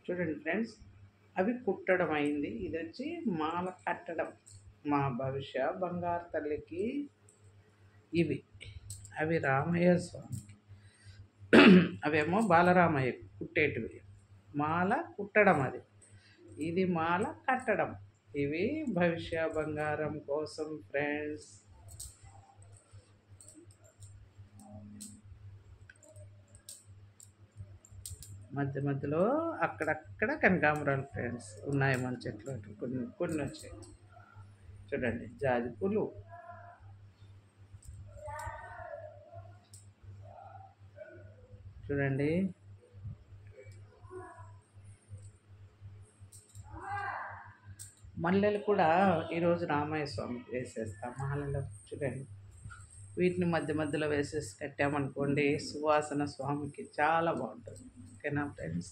చూడండి ఫ్రెండ్స్, అవి కుట్టడం అయింది. ఇది వచ్చి మాల కట్టడం. మా భవిష్య బంగారు తల్లికి ఇవి. అవి రామయ్య స్వామి, అవేమో బాలరామయ్య కుట్టేటివి. మాల కుట్టడం అది, ఇది మాల కట్టడం. ఇవి భవిష్య బంగారం కోసం ఫ్రెండ్స్. మధ్య మధ్యలో అక్కడక్కడ కనకాంబరాలు ఫ్రెండ్స్ ఉన్నాయి మన చెట్లు. కొన్ని కొన్ని వచ్చాయి చూడండి. జాజి పూలు, చూడండి. మల్లెలు కూడా ఈరోజు రామయ్య స్వామికి వేసేస్తాం మాలలో. చూడండి, వీటిని మధ్య మధ్యలో వేసేసి కట్టామనుకోండి, సువాసన స్వామికి చాలా బాగుంటుంది. ఓకేనా ఫ్రెండ్స్?